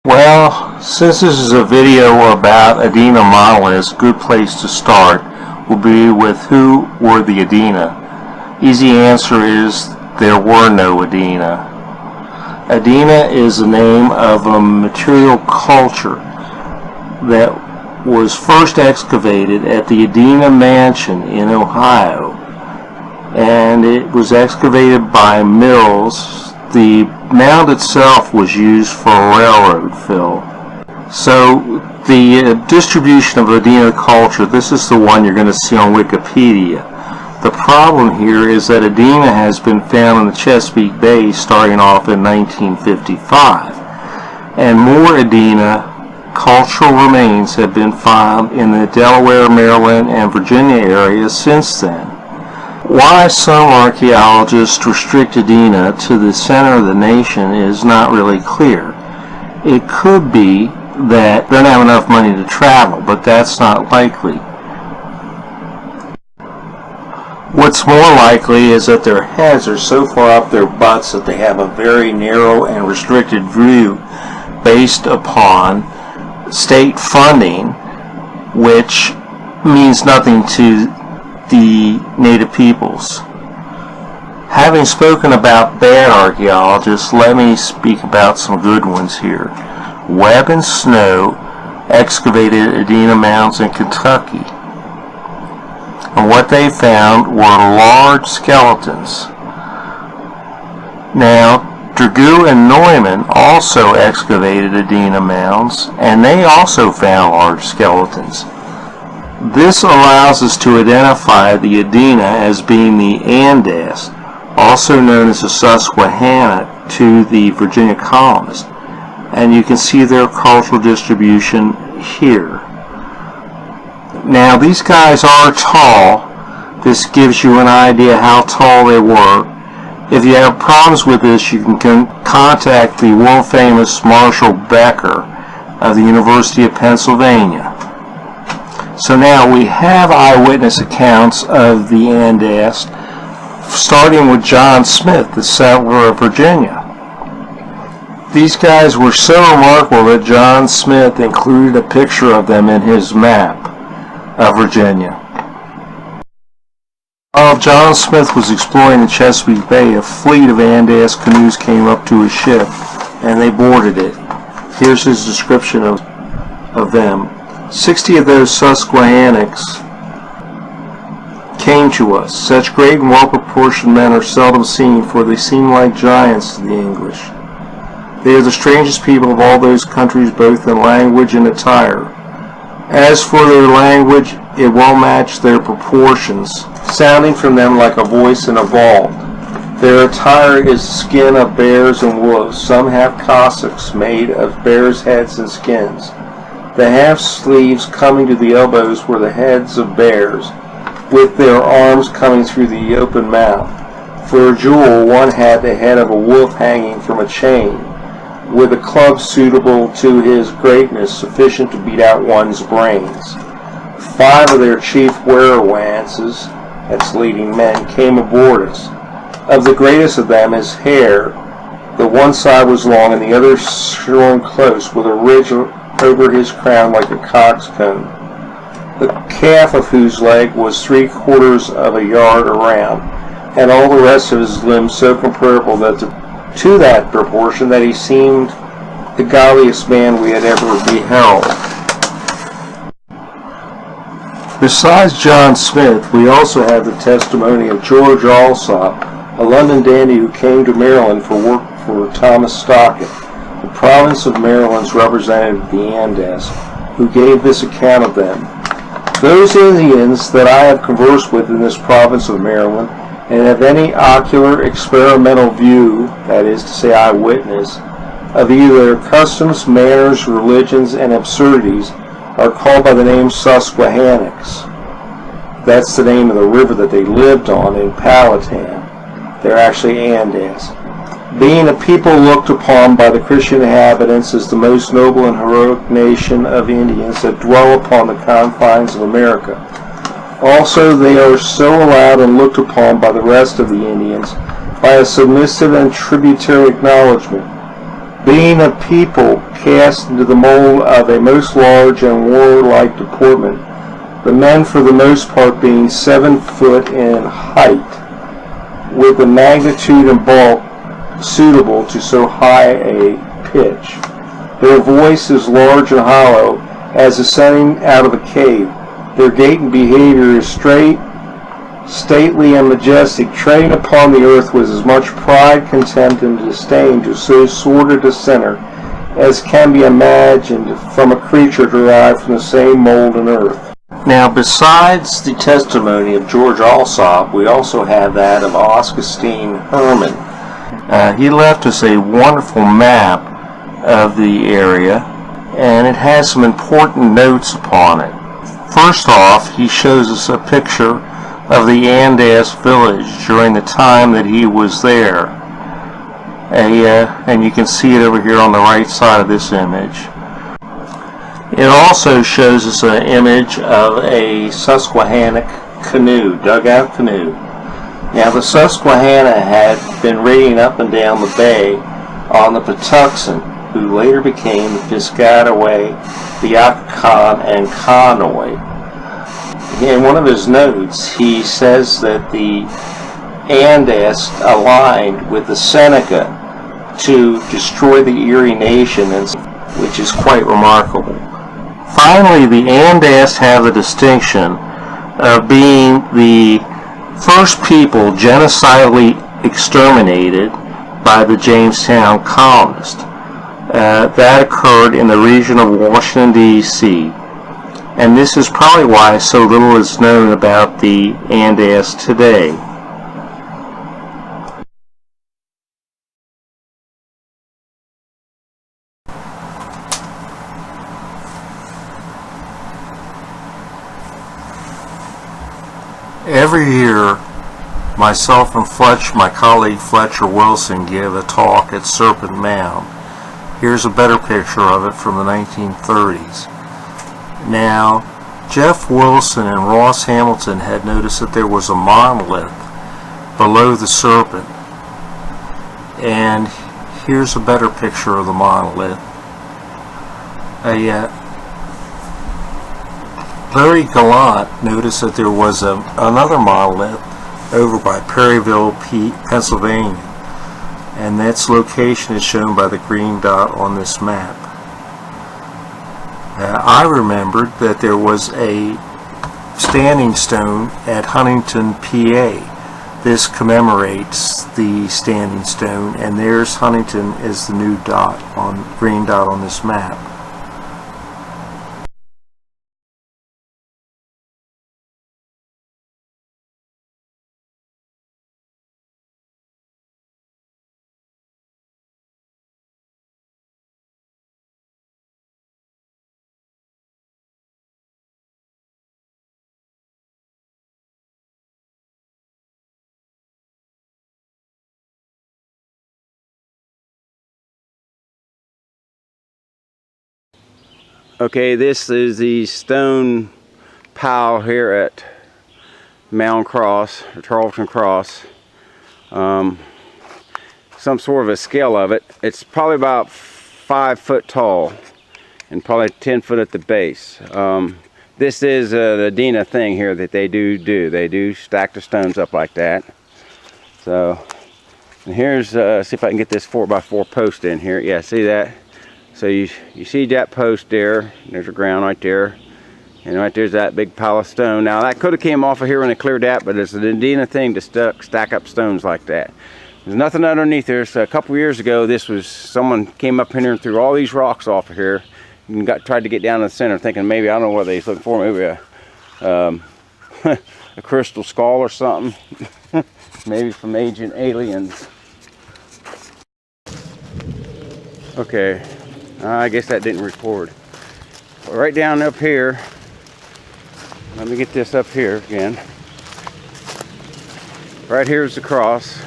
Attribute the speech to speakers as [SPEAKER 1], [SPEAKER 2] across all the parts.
[SPEAKER 1] Well, since this is a video about Adena Monoliths, a good place to start will be with who were the Adena. Easy answer is there were no Adena. Adena is the name of a material culture that was first excavated at the Adena Mansion in Ohio, and it was excavated by mills. The mound itself was used for railroad fill. So the distribution of Adena culture, this is the one you're going to see on Wikipedia. The problem here is that Adena has been found in the Chesapeake Bay starting off in 1955, and more Adena cultural remains have been found in the Delaware, Maryland, and Virginia areas since then. Why some archaeologists restrict Adena to the center of the nation is not really clear. It could be that they don't have enough money to travel, but that's not likely. What's more likely is that their heads are so far up their butts that they have a very narrow and restricted view based upon state funding, which means nothing to the native peoples. Having spoken about bad archaeologists, let me speak about some good ones here. Webb and Snow excavated Adena mounds in Kentucky, and what they found were large skeletons. Now, Dragoo and Neumann also excavated Adena mounds, and they also found large skeletons. This allows us to identify the Adena as being the Andes, also known as the Susquehanna to the Virginia colonists, and you can see their cultural distribution here. Now, these guys are tall. This gives you an idea how tall they were. If you have problems with this, you can contact the world-famous Marshall Becker of the University of Pennsylvania. So now we have eyewitness accounts of the Andes, starting with John Smith, the settler of Virginia. These guys were so remarkable that John Smith included a picture of them in his map of Virginia. While John Smith was exploring the Chesapeake Bay, a fleet of Andes canoes came up to his ship, and they boarded it. Here's his description of them. 60 of those Susquehannocks came to us. Such great and well-proportioned men are seldom seen, for they seem like giants to the English. They are the strangest people of all those countries, both in language and attire. As for their language, it well matched their proportions, sounding from them like a voice in a vault. Their attire is the skin of bears and wolves. Some have cassocks made of bears' heads and skins. The half-sleeves coming to the elbows were the heads of bears, with their arms coming through the open mouth. For a jewel, one had the head of a wolf hanging from a chain, with a club suitable to his greatness, sufficient to beat out one's brains. 5 of their chief werewances, that's leading men, came aboard us. Of the greatest of them, his hair, the one side was long and the other shorn close, with a ridge over his crown like a cock's comb, the calf of whose leg was 3/4 of a yard around, and all the rest of his limbs so comparable to that proportion that he seemed the godliest man we had ever beheld. Besides John Smith, we also have the testimony of George Alsop, a London dandy who came to Maryland for work for Thomas Stockett, the province of Maryland's representative of the Andes, who gave this account of them. Those Indians that I have conversed with in this province of Maryland, and have any ocular experimental view, that is to say eyewitness, of either their customs, manners, religions, and absurdities, are called by the name Susquehannocks. That's the name of the river that they lived on in Powhatan. They're actually Andes. Being a people looked upon by the Christian inhabitants as the most noble and heroic nation of Indians that dwell upon the confines of America. Also, they are so allowed and looked upon by the rest of the Indians by a submissive and tributary acknowledgement. Being a people cast into the mold of a most large and warlike deportment, the men for the most part being 7 foot in height, with the magnitude and bulk suitable to so high a pitch. Their voice is large and hollow, as ascending out of a cave. Their gait and behavior is straight, stately, and majestic, treading upon the earth with as much pride, contempt, and disdain to so sordid a sinner as can be imagined from a creature derived from the same mold and earth. Now, besides the testimony of George Alsop, we also have that of Augustine Herman. He left us a wonderful map of the area, and it has some important notes upon it. First off, he shows us a picture of the Andes village during the time that he was there. And you can see it over here on the right side of this image. It also shows us an image of a Susquehannock canoe, dugout canoe. Now, the Susquehanna had been raiding up and down the bay on the Patuxent, who later became the Piscataway, the Occoquan, and Conoy. In one of his notes, he says that the Andes aligned with the Seneca to destroy the Erie Nation, which is quite remarkable. Finally, the Andes have the distinction of being the first people genocidally exterminated by the Jamestown colonists. That occurred in the region of Washington, D.C. And this is probably why so little is known about the Andes today. Every year, myself and my colleague Fletcher Wilson give a talk at Serpent Mound. Here's a better picture of it from the 1930s. Now, Jeff Wilson and Ross Hamilton had noticed that there was a monolith below the Serpent. And here's a better picture of the monolith. Larry Gallant noticed that there was another monolith over by Perryville, Pennsylvania, and its location is shown by the green dot on this map. I remembered that there was a standing stone at Huntington, PA. This commemorates the standing stone, and there's Huntington as the new green dot on this map.
[SPEAKER 2] Okay, this is the stone pile here at Mound Cross, or Charlton Cross. Some sort of a scale of it. It's probably about 5 foot tall and probably 10 foot at the base. This is the Adena thing here that they do. They do stack the stones up like that. So, and here's, see if I can get this 4x4 post in here. Yeah, see that? So you see that post there, there's a ground right there, and right there's that big pile of stone. Now that could have came off of here when they cleared that, but it's an Adena thing to stack up stones like that. There's nothing underneath there. So a couple years ago, someone came up in here and threw all these rocks off of here, and tried to get down to the center, thinking maybe, I don't know what they was looking for, maybe a crystal skull or something, maybe from Ancient Aliens. Okay. I guess that didn't record. But right down up here, let me get this up here again. Right here is the cross.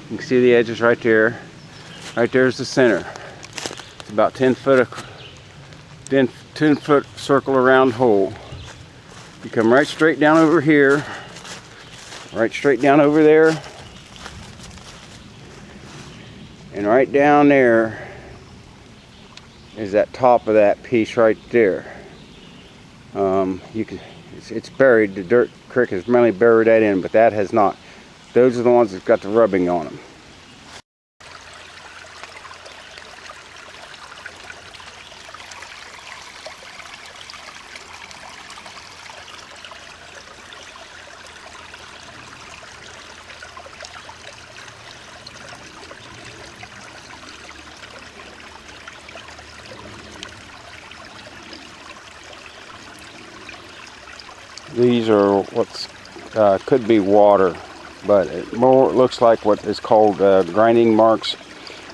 [SPEAKER 2] You can see the edges right there. Right there's the center. It's about 10 foot circle around hole. You come right straight down over here, right straight down over there, and right down there. is that top of that piece right there. It's buried. The dirt creek has mainly buried that in, but that has not. Those are the ones that got the rubbing on them. These are what's could be water, but it more looks like what is called grinding marks.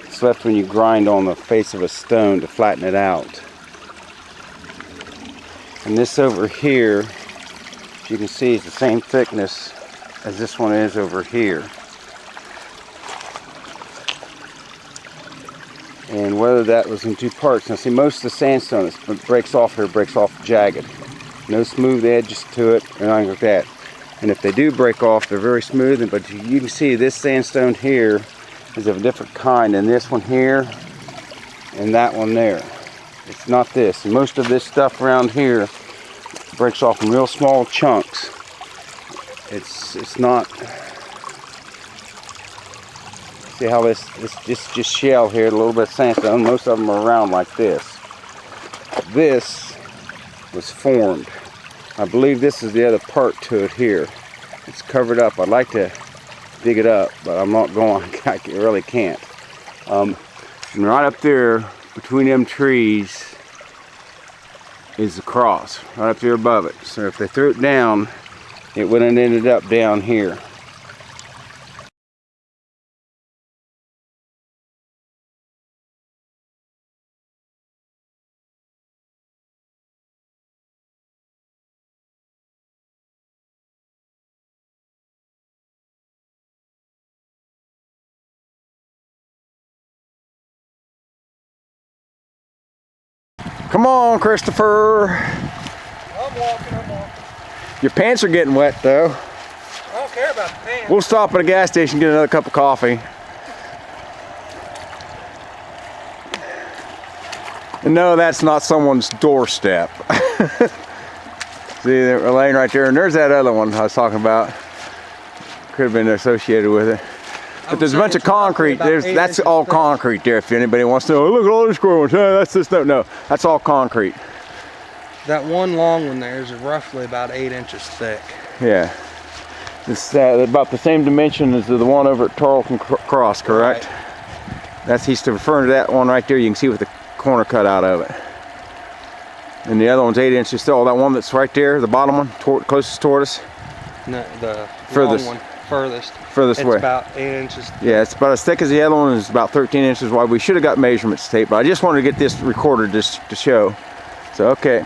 [SPEAKER 2] It's left when you grind on the face of a stone to flatten it out. And this over here, as you can see, is the same thickness as this one is over here. And whether that was in two parts. Now see, most of the sandstone that breaks off here breaks off jagged. No smooth edges to it or anything like that. And if they do break off, they're very smooth. But you can see this sandstone here is of a different kind than this one here and that one there. It's not this. And most of this stuff around here breaks off in real small chunks. It's not. See how this just shell here, a little bit of sandstone. Most of them are around like this. This was formed. I believe this is the other part to it here. It's covered up. I'd like to dig it up, but I'm not going. I really can't. And right up there between them trees is the cross, right up there above it. So if they threw it down, it would have ended up down here. Come on, Christopher.
[SPEAKER 3] I'm walking.
[SPEAKER 2] Your pants are getting wet though.
[SPEAKER 3] I don't care about the pants.
[SPEAKER 2] We'll stop at a gas station and get another cup of coffee. And no, that's not someone's doorstep. See, they're laying right there, and there's that other one I was talking about. Could have been associated with it. But there's a bunch of concrete. That's all concrete there. If anybody wants to know, look at all these squirrels. That's this stuff. No, that's all concrete.
[SPEAKER 3] That one long one there is roughly about 8 inches thick.
[SPEAKER 2] Yeah. It's about the same dimension as the one over at Tarleton Cross, correct?
[SPEAKER 3] Right.
[SPEAKER 2] He's referring to that one right there. You can see with the corner cut out of it. And the other one's 8 inches still. That one that's right there, the bottom one, closest toward us.
[SPEAKER 3] No, the
[SPEAKER 2] furthest.
[SPEAKER 3] long one, furthest.
[SPEAKER 2] Furthest
[SPEAKER 3] it's
[SPEAKER 2] way.
[SPEAKER 3] It's about 8 inches thick.
[SPEAKER 2] Yeah, it's about as thick as the other one, and it's about 13 inches wide. We should have got measurements tape, but I just wanted to get this recorded just to show. So, okay.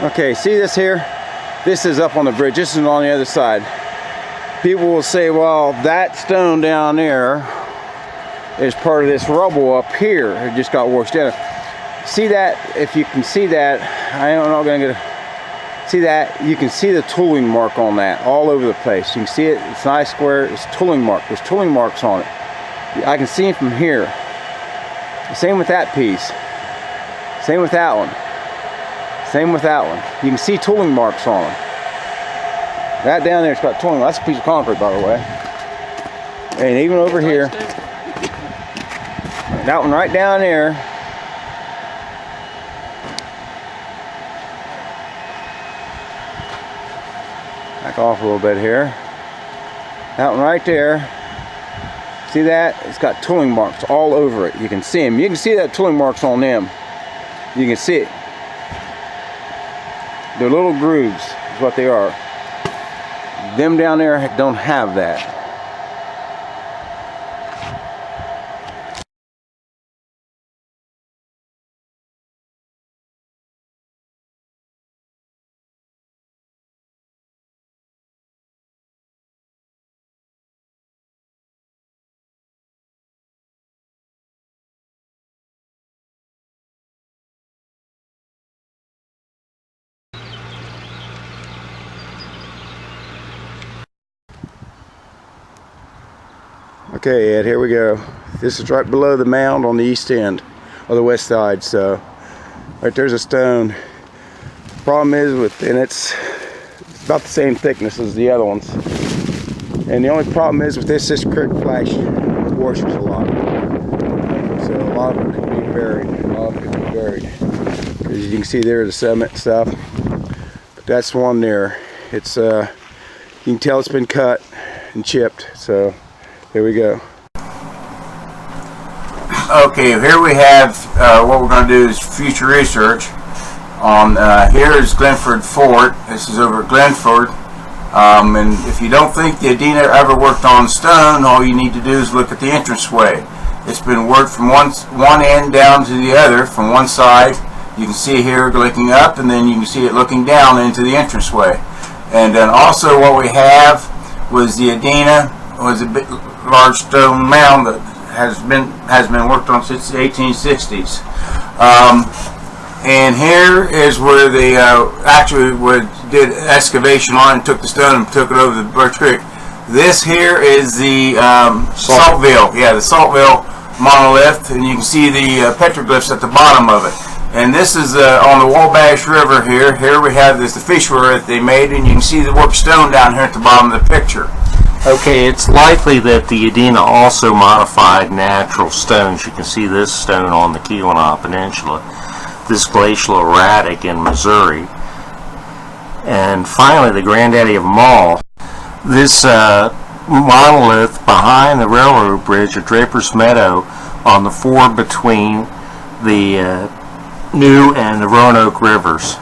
[SPEAKER 2] Okay, see this here? This is up on the bridge. This is on the other side. People will say, well, that stone down there is part of this rubble up here. It just got washed down. See that? If you can see that, I'm not going to see that. You can see the tooling mark on that all over the place. You can see it. It's nice square. It's tooling mark. There's tooling marks on it. I can see it from here. Same with that piece. Same with that one. Same with that one. You can see tooling marks on them. That down there's got tooling. That's a piece of concrete, by the way. And even over here, that one right down there. Back off a little bit here. That one right there. See that? It's got tooling marks all over it. You can see them. You can see that tooling marks on them. You can see it. They're little grooves, is what they are. Them down there don't have that. Okay, Ed, here we go. This is right below the mound on the east end, or the west side. So, right there's a stone. Problem is it's about the same thickness as the other ones. And the only problem is with this creek flash washes a lot. So a lot of it could be buried. Because you can see there the sediment and stuff. But that's one there. It's you can tell it's been cut and chipped. So there we go.
[SPEAKER 4] Okay, here we have what we're going to do is future research on here is Glenford Fort. This is over at Glenford. And if you don't think the Adena ever worked on stone, all you need to do is look at the entranceway. It's been worked from one end down to the other, from one side. You can see here looking up, and then you can see it looking down into the entranceway. And then also what we have was the Adena was a big, large stone mound that has been worked on since the 1860s. And here is where they actually did excavation on and took the stone and took it over the Birch Creek. This here is the Saltville, the Saltville monolith, and you can see the petroglyphs at the bottom of it. And this is on the Wabash River here. Here we have the fish ware that they made, and you can see the worked stone down here at the bottom of the picture.
[SPEAKER 1] Okay, it's likely that the Adena also modified natural stones. You can see this stone on the Keweenaw Peninsula, this glacial erratic in Missouri, and finally the granddaddy of them all, this monolith behind the railroad bridge at Draper's Meadow on the ford between the New and the Roanoke rivers.